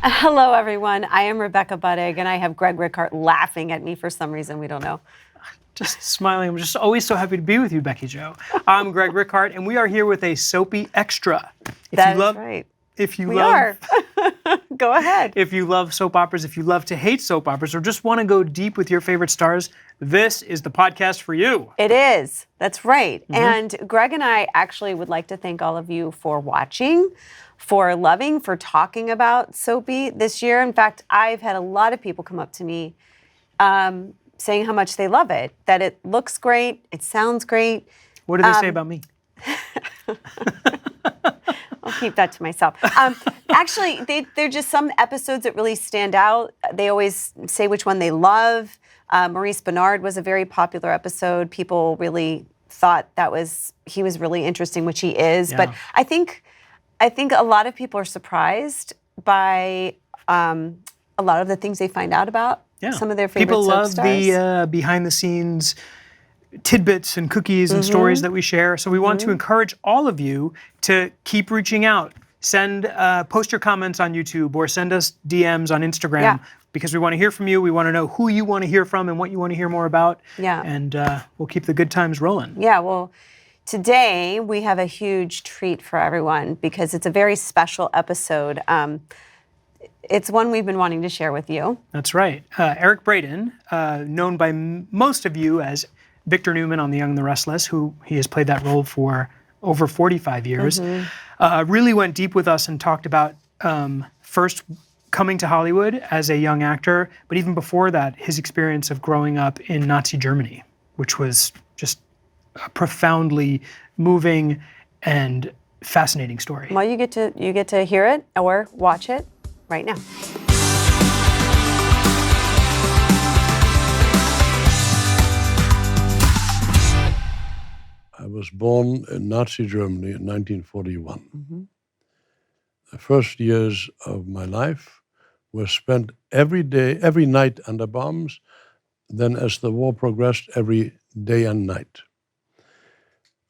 Hello, everyone. I am Rebecca Buttig, and I have Greg Rickhart laughing at me for some reason. We don't know. Just smiling. I'm just always so happy to be with you, Becky Jo. I'm Greg Rickhart, and we are here with a Soapy Extra. That is right. If you We love, are. Go ahead. If you love soap operas, if you love to hate soap operas, or just want to go deep with your favorite stars, this is the podcast for you. It is. That's right. And Greg and I actually would like to thank all of you for watching, for loving, for talking about Soapy this year. In fact, I've had a lot of people come up to me saying how much they love it, that it looks great, it sounds great. What do they say about me? I'll keep that to myself. Actually, they're just some episodes that really stand out. They always say which one they love. Maurice Bernard was a very popular episode. People really thought he was really interesting, which he is. Yeah. But I think a lot of people are surprised by a lot of the things they find out about some of their favorite people soap love stars. the behind-the-scenes tidbits and cookies and stories that we share. So we want to encourage all of you to keep reaching out. Post your comments on YouTube or send us DMs on Instagram because we want to hear from you. We want to know who you want to hear from and what you want to hear more about. Yeah. And we'll keep the good times rolling. Yeah, well, today we have a huge treat for everyone because it's a very special episode. It's one we've been wanting to share with you. That's right. Eric Braeden, known by most of you as Victor Newman on The Young and the Restless, who he has played that role for over 45 years, really went deep with us and talked about first coming to Hollywood as a young actor, but even before that, his experience of growing up in Nazi Germany, which was just a profoundly moving and fascinating story. Well, you get to hear it or watch it right now. I was born in Nazi Germany in 1941. The first years of my life were spent every night under bombs. Then as the war progressed, every day and night.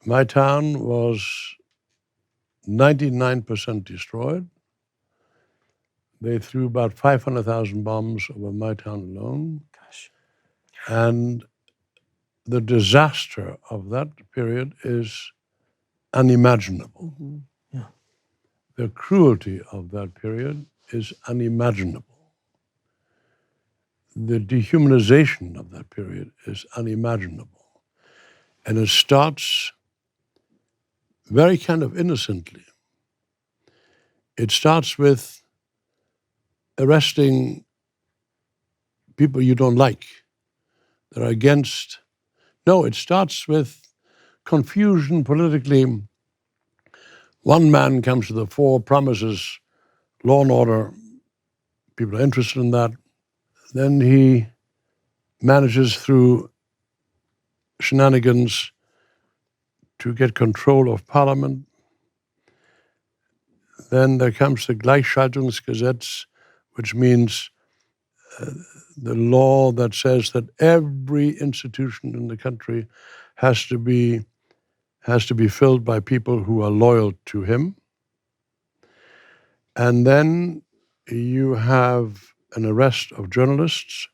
My town was 99% destroyed. They threw about 500,000 bombs over my town alone. Gosh. And the disaster of that period is unimaginable. Yeah. The cruelty of that period is unimaginable. The dehumanization of that period is unimaginable. And it starts very kind of innocently. It starts with arresting people you don't like, that are against. No, it starts with confusion politically. One man comes to the fore, promises law and order. People are interested in that. Then he manages through shenanigans to get control of parliament. Then there comes the Gleichschaltungsgesetz, which means the law that says that every institution in the country has to be filled by people who are loyal to him. And then you have an arrest of journalists.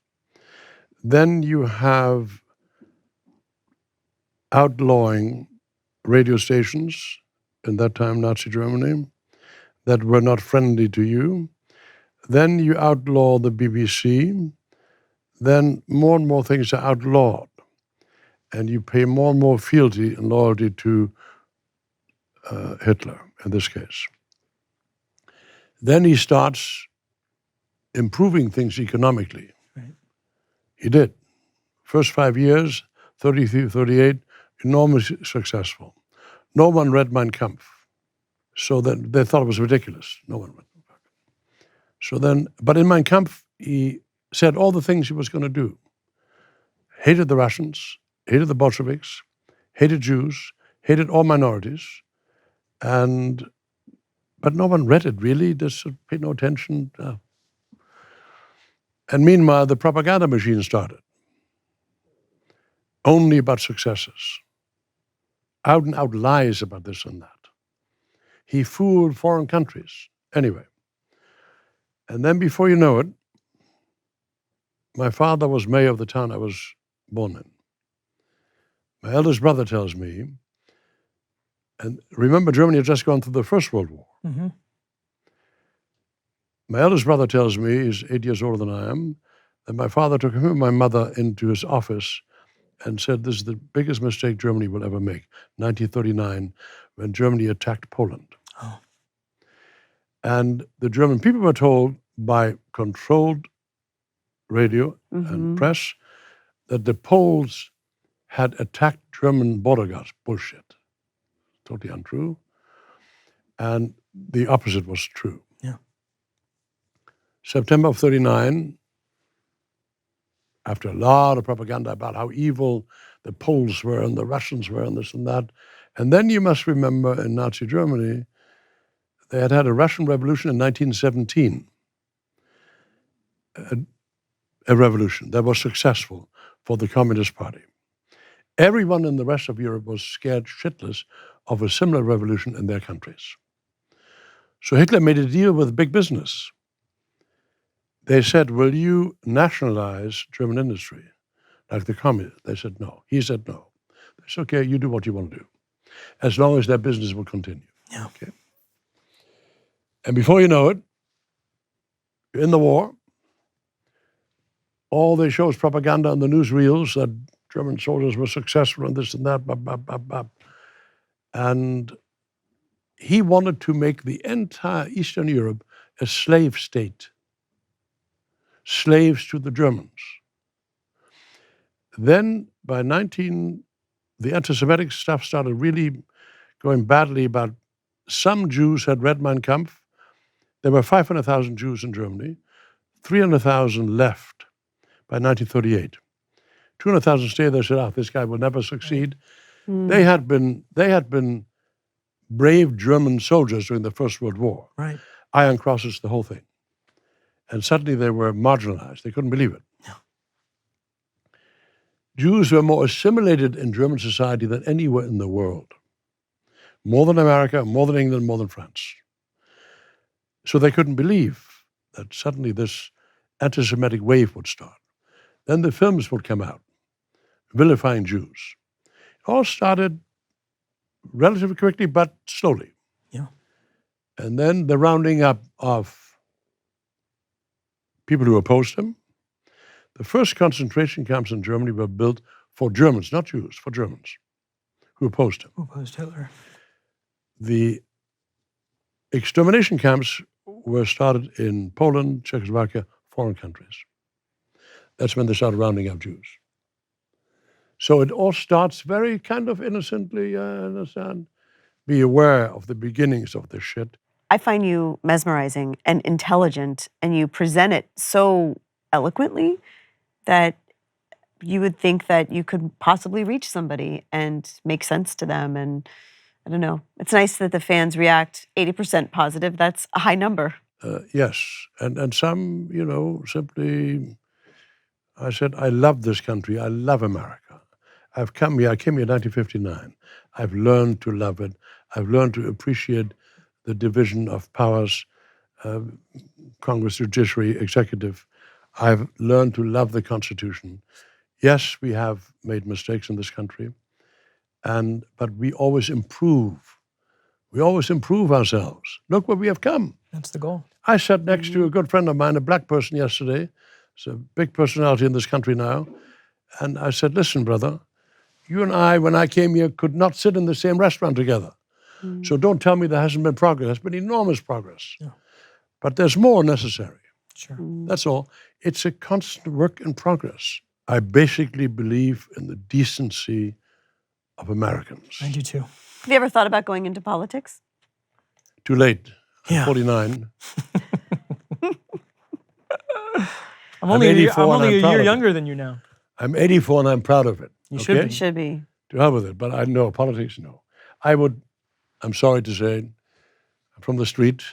Then you have outlawing radio stations, in that time Nazi Germany, that were not friendly to you. Then you outlaw the BBC. Then more and more things are outlawed. And you pay more and more fealty and loyalty to Hitler, in this case. Then he starts improving things economically. Right. He did. First 5 years, 33, 38, enormously successful. No one read Mein Kampf. So that they thought it was ridiculous. No one read Mein Kampf. So then, but in Mein Kampf, he said all the things he was going to do. Hated the Russians, hated the Bolsheviks, hated Jews, hated all minorities, but no one read it really, just paid no attention. And meanwhile, the propaganda machine started. Only about successes. Out and out lies about this and that. He fooled foreign countries. Anyway, And then before you know it, my father was mayor of the town I was born in. My eldest brother tells me, and remember Germany had just gone through the First World War. Mm-hmm. My eldest brother tells me, he's 8 years older than I am, that my father took him and my mother into his office and said, this is the biggest mistake Germany will ever make. 1939, when Germany attacked Poland. Oh. And the German people were told by controlled radio and press that the Poles had attacked German border guards. Bullshit. Totally untrue. And the opposite was true. Yeah. September of 39, after a lot of propaganda about how evil the Poles were and the Russians were and this and that. And then you must remember in Nazi Germany, they had had a Russian revolution in 1917. A revolution that was successful for the Communist Party. Everyone in the rest of Europe was scared shitless of a similar revolution in their countries. So Hitler made a deal with big business. They said, will you nationalize German industry like the communists? They said no. He said no. They said, okay, you do what you want to do, as long as their business will continue. Yeah. Okay. And before you know it, you're in the war. All they show is propaganda on the newsreels that German soldiers were successful and this and that, blah, blah, blah, blah. And he wanted to make the entire Eastern Europe a slave state. Slaves to the Germans. Then by the anti-Semitic stuff started really going badly about some Jews had read Mein Kampf. There were 500,000 Jews in Germany. 300,000 left by 1938. 200,000 stayed there, said, this guy will never succeed. They had been brave German soldiers during the First World War. Right. Iron crosses, the whole thing. And suddenly they were marginalized. They couldn't believe it. Yeah. Jews were more assimilated in German society than anywhere in the world. More than America, more than England, more than France. So they couldn't believe that suddenly this anti-Semitic wave would start. Then the films would come out, vilifying Jews. It all started relatively quickly, but slowly. Yeah. And then the rounding up of people who opposed him. The first concentration camps in Germany were built for Germans, not Jews, for Germans who opposed him. Who opposed Hitler? The extermination camps were started in Poland, Czechoslovakia, foreign countries. That's when they started rounding up Jews. So it all starts very kind of innocently, understand? Be aware of the beginnings of this shit. I find you mesmerizing and intelligent, and you present it so eloquently that you would think that you could possibly reach somebody and make sense to them. And I don't know. It's nice that the fans react 80% positive. That's a high number. Yes. And some, simply, I said, I love this country. I love America. I came here in 1959. I've learned to love it. I've learned to appreciate the division of powers, Congress, judiciary, executive. I've learned to love the Constitution. Yes, we have made mistakes in this country, but we always improve. We always improve ourselves. Look where we have come. That's the goal. I sat next to a good friend of mine, a black person yesterday. It's a big personality in this country now. And I said, listen, brother, you and I, when I came here, could not sit in the same restaurant together. So don't tell me there hasn't been progress. There's been enormous progress. Yeah. But there's more necessary. Sure. That's all. It's a constant work in progress. I basically believe in the decency of Americans. I do too. Have you ever thought about going into politics? Too late. Yeah. I'm 49. I'm only a year younger than you now. I'm 84 and I'm proud of it. You should be. You should be. To hell with it. But I know politics, no. I'm sorry to say, I'm from the street.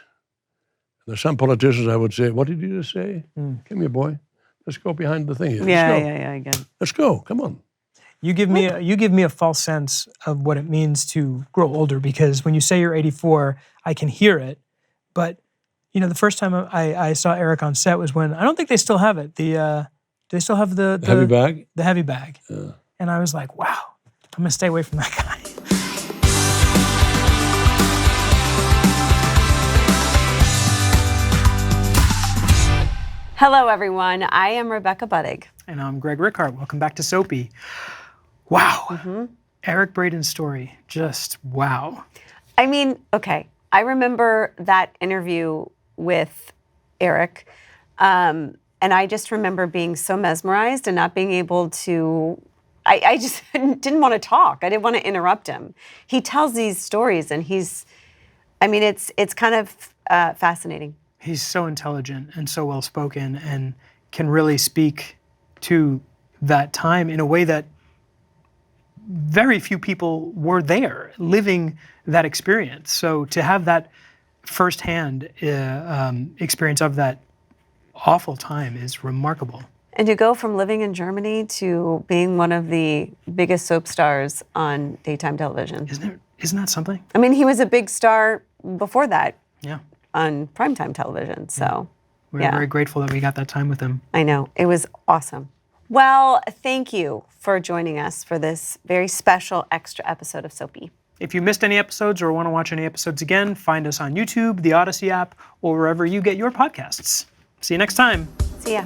There's some politicians I would say, what did you just say? Come here, boy. Let's go behind the thing here. Yeah, I get it. Let's go. Come on. You give me a false sense of what it means to grow older, because when you say you're 84, I can hear it, but You know, the first time I saw Eric on set was when, I don't think they still have it. Do they still have the Heavy bag? The heavy bag. Yeah. And I was like, wow, I'm gonna stay away from that guy. Hello, everyone. I am Rebecca Buddig. And I'm Greg Rickhart. Welcome back to Soapy. Wow. Eric Braeden's story, just wow. I mean, okay, I remember that interview with Eric, and I just remember being so mesmerized and not being able to, I just didn't want to talk. I didn't want to interrupt him. He tells these stories and it's kind of fascinating. He's so intelligent and so well-spoken and can really speak to that time in a way that very few people were there living that experience. So to have that firsthand experience of that awful time is remarkable. And to go from living in Germany to being one of the biggest soap stars on daytime television. Isn't that something? I mean, he was a big star before that. Yeah. On primetime television, so We're very grateful that we got that time with him. I know, it was awesome. Well, thank you for joining us for this very special extra episode of Soapy. If you missed any episodes or want to watch any episodes again, find us on YouTube, the Odyssey app, or wherever you get your podcasts. See you next time. See ya.